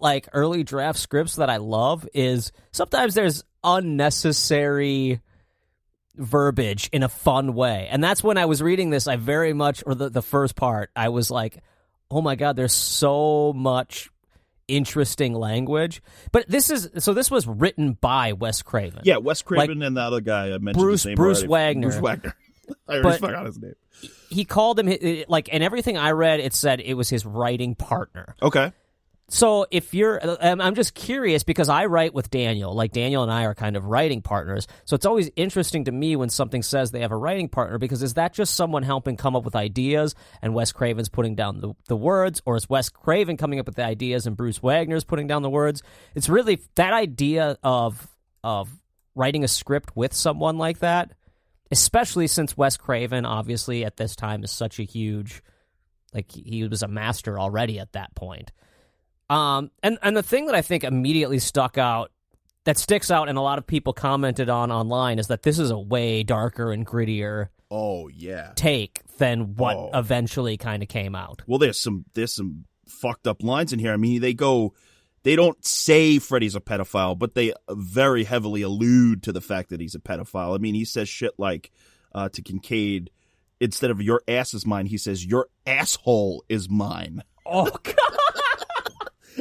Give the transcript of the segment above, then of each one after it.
like early draft scripts that I love is sometimes there's unnecessary verbiage in a fun way. And that's when I was reading this, I very much, or the first part, I was like, oh my God, there's so much interesting language. But this was written by Wes Craven. Yeah, Wes Craven and the other guy I mentioned his name Bruce already. Wagner. Bruce Wagner. I already forgot his name. He called him, like, and everything I read, it said it was his writing partner. Okay. So if you're, I'm just curious because I write with Daniel. Like, Daniel and I are kind of writing partners. So it's always interesting to me when something says they have a writing partner, because is that just someone helping come up with ideas and Wes Craven's putting down the words, or is Wes Craven coming up with the ideas and Bruce Wagner's putting down the words? It's really that idea of writing a script with someone like that, especially since Wes Craven, obviously, at this time is such a huge, like, he was a master already at that point. And the thing that I think immediately sticks out, and a lot of people commented on online, is that this is a way darker and grittier take than what eventually kind of came out. Well, there's some fucked up lines in here. I mean, they don't say Freddy's a pedophile, but they very heavily allude to the fact that he's a pedophile. I mean, he says shit like to Kincaid, instead of "your ass is mine," he says "your asshole is mine." Oh God.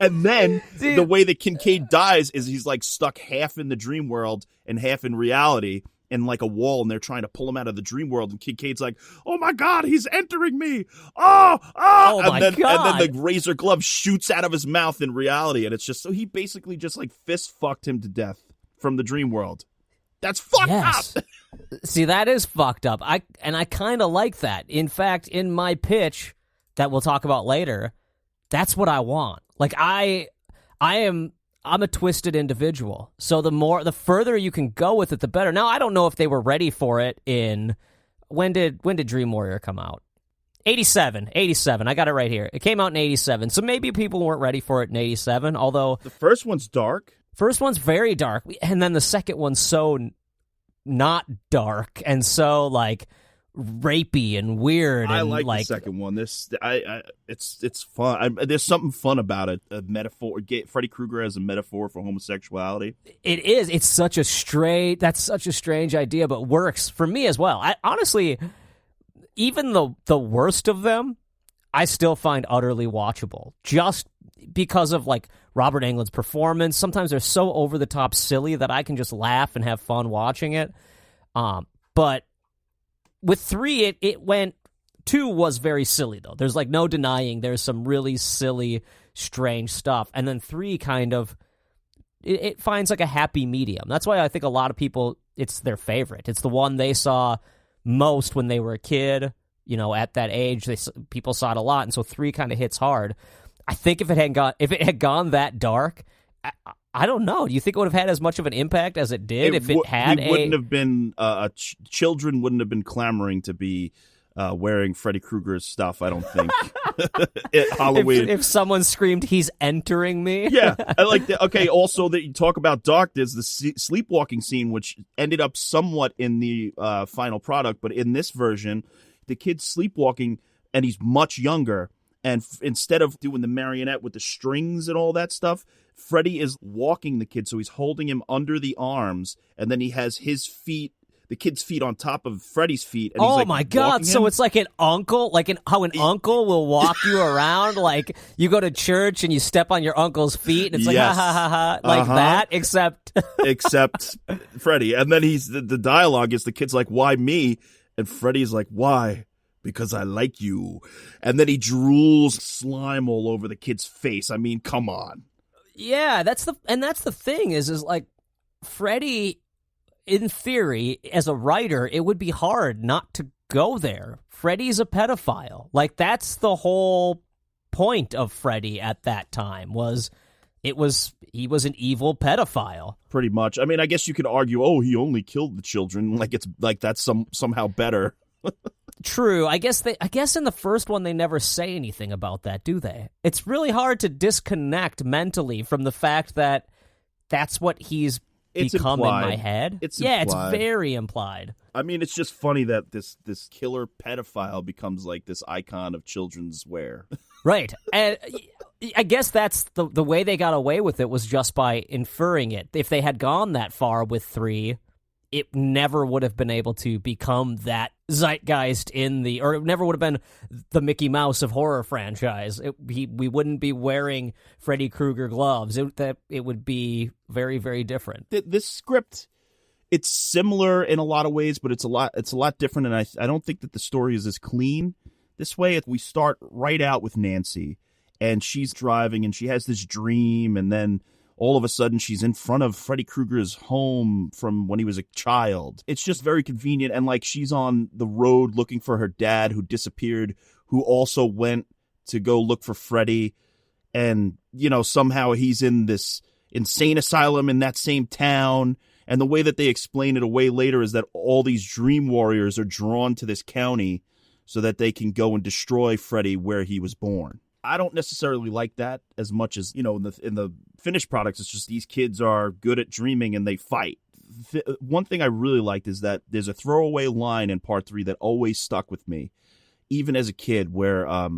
And then the way that Kincaid dies is he's like stuck half in the dream world and half in reality in like a wall, and they're trying to pull him out of the dream world, and Kincaid's like, "Oh my God, he's entering me. Oh my God. And then the razor glove shoots out of his mouth in reality, and it's just, so he basically just like fist fucked him to death from the dream world. That's fucked up. See, that is fucked up. I kind of like that. In fact, in my pitch that we'll talk about later, that's what I want. Like, I'm a twisted individual. So the further you can go with it, the better. Now, I don't know if they were ready for it in, when did Dream Warrior come out? 87. I got it right here. It came out in 87. So maybe people weren't ready for it in 87, although the first one's dark. First one's very dark, and then the second one's so not dark and so like rapey and weird. I and like the second one. It's fun. There's something fun about it. A metaphor. Freddy Krueger as a metaphor for homosexuality. It is. It's such a strange idea, but works for me as well. I honestly, even the worst of them, I still find utterly watchable. Just because of like Robert Englund's performance. Sometimes they're so over the top silly that I can just laugh and have fun watching it. But with 3, it went. 2 was very silly though. There's like no denying there's some really silly, strange stuff, and then 3 kind of it finds like a happy medium. That's why I think a lot of people, it's their favorite. It's the one they saw most when they were a kid. You know, at that age, people saw it a lot, and so 3 kind of hits hard. I think if it had gone that dark, I don't know. Do you think it would have had as much of an impact as it did if it had? It wouldn't have been. Children wouldn't have been clamoring to be wearing Freddy Krueger's stuff. I don't think. At Halloween, if someone screamed, "He's entering me!" Yeah, I like that. Okay, also that you talk about dark. There's the sleepwalking scene, which ended up somewhat in the final product, but in this version, the kid's sleepwalking, and he's much younger. And instead of doing the marionette with the strings and all that stuff, Freddy is walking the kid. So he's holding him under the arms, and then he has his feet, the kid's feet, on top of Freddy's feet. And he's, like, my God. So it's like an uncle, how an uncle will walk you around. Like you go to church and you step on your uncle's feet, and it's like, yes. ha, ha, ha, ha, like that, except Freddy. And then the dialogue is the kid's like, "Why me?" And Freddy's like, "Why? Because I like you." And then he drools slime all over the kid's face. I mean, come on. Yeah, that's the thing is like Freddy, in theory, as a writer, it would be hard not to go there. Freddy's a pedophile. Like, that's the whole point of Freddy at that time he was an evil pedophile. Pretty much. I mean, I guess you could argue, oh, he only killed the children. Like, it's like that's somehow better. True. I guess in the first one they never say anything about that, do they? It's really hard to disconnect mentally from the fact that that's what he's become implied in my head. It's very implied. I mean, it's just funny that this killer pedophile becomes like this icon of children's wear. Right. And I guess that's the way they got away with it, was just by inferring it. If they had gone that far with 3, it never would have been able to become that zeitgeist or it never would have been the Mickey Mouse of horror franchise. We wouldn't be wearing Freddy Krueger gloves. It would be very, very different. This script, it's similar in a lot of ways, but it's a lot different, and I don't think that the story is as clean this way. We start right out with Nancy, and she's driving, and she has this dream, and then all of a sudden she's in front of Freddy Krueger's home from when he was a child. It's just very convenient, and like she's on the road looking for her dad who disappeared, who also went to go look for Freddy, and somehow he's in this insane asylum in that same town. And the way that they explain it away later is that all these dream warriors are drawn to this county so that they can go and destroy Freddy where he was born. I don't necessarily like that as much as, in the finished products, it's just these kids are good at dreaming and they fight. One thing I really liked is that there's a throwaway line in part 3 that always stuck with me, even as a kid, where I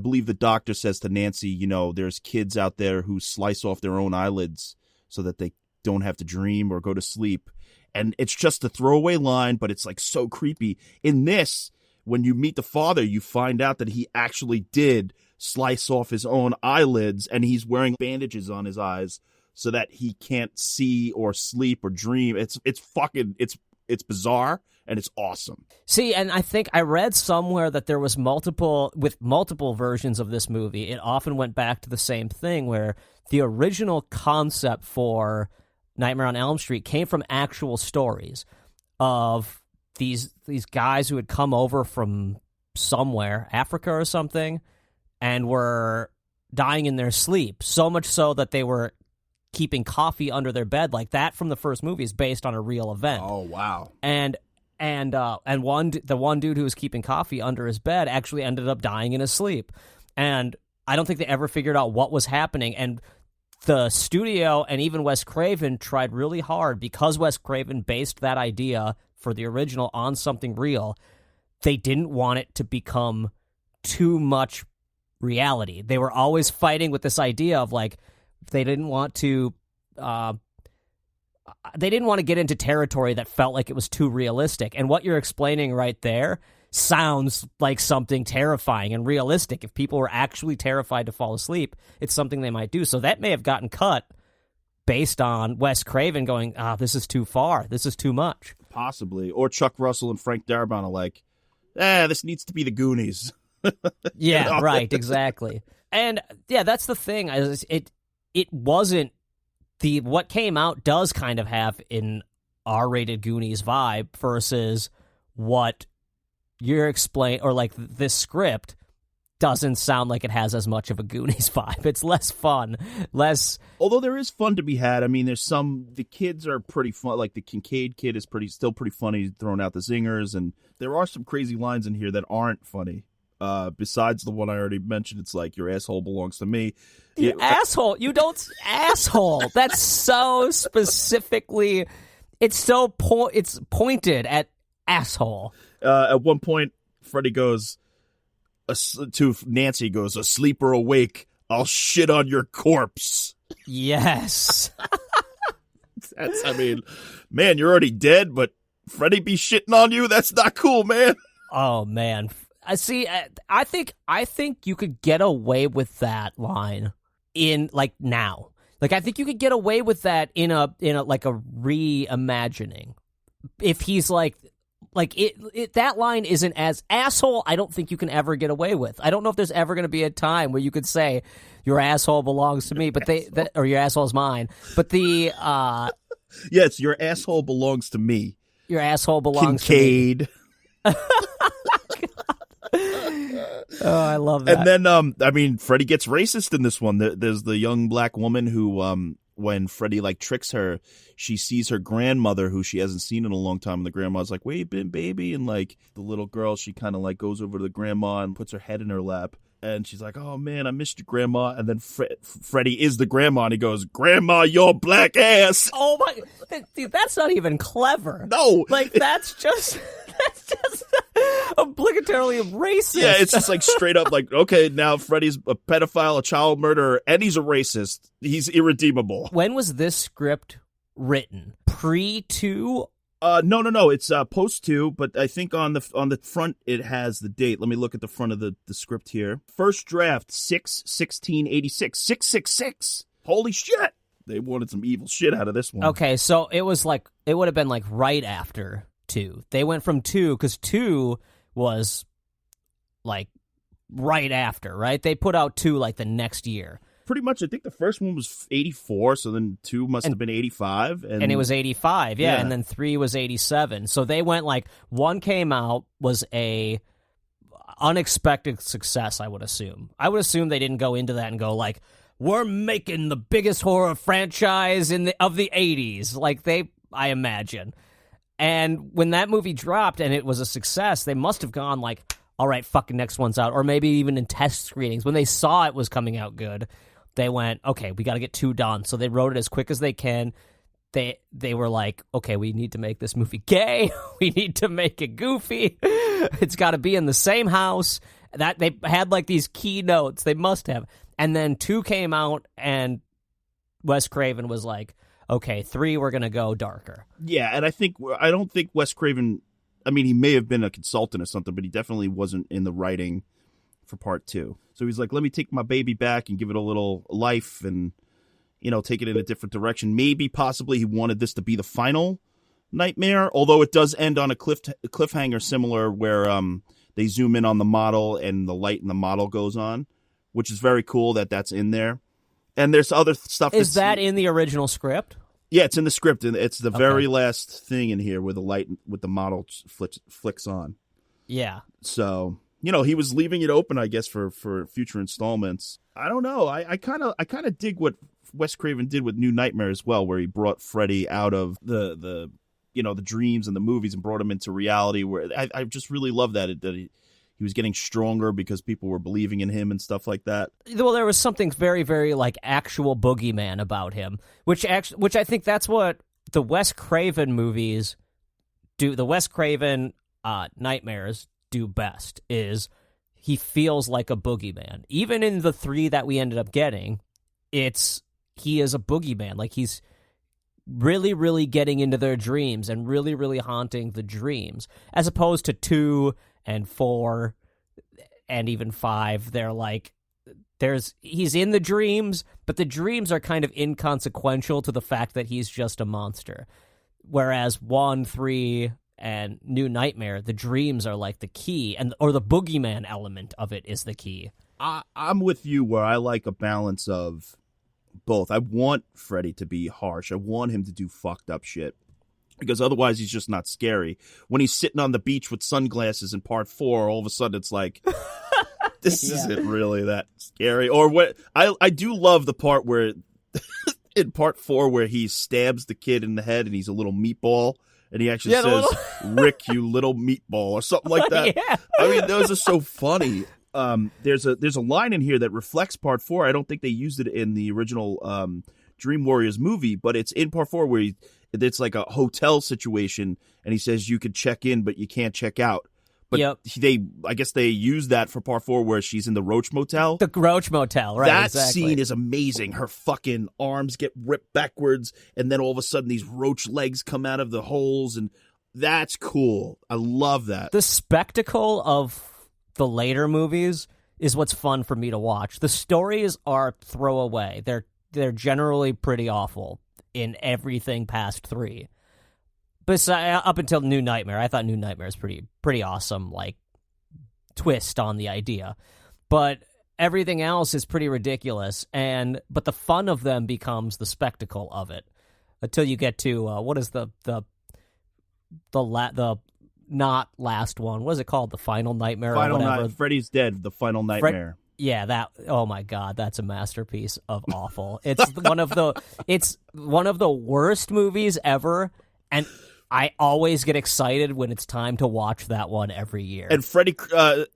believe the doctor says to Nancy, there's kids out there who slice off their own eyelids so that they don't have to dream or go to sleep. And it's just a throwaway line, but it's like so creepy. In this, when you meet the father, you find out that he actually did slice off his own eyelids, and he's wearing bandages on his eyes so that he can't see or sleep or dream. It's bizarre, and it's awesome. See, and I think I read somewhere that there was multiple versions of this movie. It often went back to the same thing, where the original concept for Nightmare on Elm Street came from actual stories of these guys who had come over from somewhere, Africa or something, and were dying in their sleep, so much so that they were keeping coffee under their bed. Like that from the first movie is based on a real event. Oh, wow. And the one dude who was keeping coffee under his bed actually ended up dying in his sleep. And I don't think they ever figured out what was happening. And the studio and even Wes Craven tried really hard, because Wes Craven based that idea for the original on something real. They didn't want it to become too much reality. They were always fighting with this idea of like, they didn't want to get into territory that felt like it was too realistic. And what you're explaining right there sounds like something terrifying and realistic. If people were actually terrified to fall asleep, it's something they might do. So that may have gotten cut based on Wes Craven going, this is too far. This is too much. Possibly. Or Chuck Russell and Frank Darabont are like, this needs to be the Goonies. Yeah, right, exactly. And yeah, that's the thing. It wasn't what came out does kind of have an R-rated Goonies vibe versus what you're explaining, or like this script doesn't sound like it has as much of a Goonies vibe. It's less fun, Although there is fun to be had. I mean, the kids are pretty fun. Like the Kincaid kid is still pretty funny, throwing out the zingers, and there are some crazy lines in here that aren't funny. Besides the one I already mentioned, it's like, your asshole belongs to me. Asshole. You don't asshole. That's so specifically. It's pointed at asshole. At one point, Freddy goes to Nancy, goes, asleep or awake, I'll shit on your corpse. Yes. Man, you're already dead, but Freddy be shitting on you? That's not cool, man. Oh, man. I think you could get away with that line in like now. Like I think you could get away with that in a like a reimagining. If he's like that line isn't as asshole, I don't think you can ever get away with. I don't know if there's ever going to be a time where you could say your asshole belongs to me, but or your asshole's mine. But yes, your asshole belongs to me. Your asshole belongs Kincaid. to me. Oh, I love that. And then, Freddy gets racist in this one. There's the young black woman who, when Freddy like tricks her, she sees her grandmother who she hasn't seen in a long time, and the grandma's like, "Where you been, baby?" And like the little girl, she kind of like goes over to the grandma and puts her head in her lap, and she's like, "Oh man, I missed you, grandma." And then Freddy is the grandma, and he goes, "Grandma, your black ass." Oh my, dude, that's not even clever. No, like that's just Obligatorily racist. Yeah, it's just like straight up like, okay, now Freddy's a pedophile, a child murderer, and he's a racist. He's irredeemable. When was this script written? Pre-2? No. It's post-2, but I think on the front it has the date. Let me look at the front of the script here. First draft, 6/16/86. 666. Holy shit. They wanted some evil shit out of this one. Okay, so it was like, it would have been like right after 2. They went from 2, because 2 was like right after, right? They put out 2 like the next year. Pretty much, I think the first one was 84, so then 2 must have been 85. And it was 85, yeah, and then 3 was 87. So they went like, 1 came out, was a unexpected success, I would assume. I would assume they didn't go into that and go like, we're making the biggest horror franchise of the 80s, like I imagine. And when that movie dropped and it was a success, they must have gone like, all right, fucking next one's out. Or maybe even in test screenings, when they saw it was coming out good, they went, okay, we got to get 2 done. So they wrote it as quick as they can. They were like, okay, we need to make this movie gay. We need to make it goofy. It's got to be in the same house. That they had like these key notes. They must have. And then 2 came out, and Wes Craven was like, okay, 3, we're going to go darker. Yeah, and I don't think Wes Craven, I mean, he may have been a consultant or something, but he definitely wasn't in the writing for part 2. So he's like, let me take my baby back and give it a little life and, take it in a different direction. Maybe, possibly, he wanted this to be the final Nightmare, although it does end on a cliffhanger similar where they zoom in on the model and the light in the model goes on, which is very cool that's in there. And there's other stuff. Is that in the original script? Yeah, it's in the script, and it's the very last thing in here where the light with the model flicks on. Yeah. So, he was leaving it open, I guess, for future installments. I don't know. I kind of dig what Wes Craven did with New Nightmare as well, where he brought Freddy out of the dreams and the movies and brought him into reality. Where I just really love that he was getting stronger because people were believing in him and stuff like that. Well, there was something very, very like actual boogeyman about him, which I think that's what the Wes Craven movies do. The Wes Craven nightmares do best is he feels like a boogeyman. Even in the 3 that we ended up getting, he is a boogeyman. Like he's really, really getting into their dreams and really, really haunting the dreams, as opposed to 2 and 4 and even 5. They're like, he's in the dreams, but the dreams are kind of inconsequential to the fact that he's just a monster. Whereas 1, 3, and New Nightmare, the dreams are like the key, or the boogeyman element of it is the key. I'm with you where I like a balance of both. I want Freddy to be harsh. I want him to do fucked up shit, because otherwise he's just not scary. When he's sitting on the beach with sunglasses in part 4, all of a sudden it's like, this isn't really that scary. Or what? I do love the part where in part 4 where he stabs the kid in the head and he's a little meatball, and he actually says, "Rick, you little meatball," or something like that. Yeah. I mean, those are so funny. There's a line in here that reflects part 4. I don't think they used it in the original Dream Warriors movie, but it's in part 4 where it's like a hotel situation, and he says you could check in, but you can't check out. But I guess they used that for part 4 where she's in the Roach Motel. The Roach Motel, right? That scene is amazing. Her fucking arms get ripped backwards, and then all of a sudden these roach legs come out of the holes, and that's cool. I love that. The spectacle of the later movies is what's fun for me to watch. The stories are throwaway. They're generally pretty awful in everything past 3. But up until New Nightmare, I thought New Nightmare is pretty awesome, like, twist on the idea. But everything else is pretty ridiculous, but the fun of them becomes the spectacle of it. Until you get to, what is the not last one? What is it called? The Final Nightmare Final or whatever? Night. Freddy's Dead, The Final Nightmare. Yeah, oh my God, that's a masterpiece of awful. It's one of the worst movies ever, and I always get excited when it's time to watch that one every year. And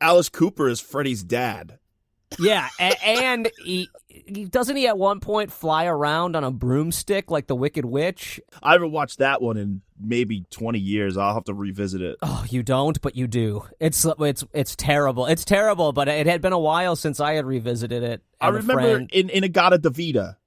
Alice Cooper is Freddy's dad. Yeah, and he doesn't he at one point fly around on a broomstick like the Wicked Witch? I haven't watched that one in maybe 20 years. I'll have to revisit it. Oh, you don't, but you do. It's terrible. It's terrible, but it had been a while since I had revisited it. I remember in Agata Davida,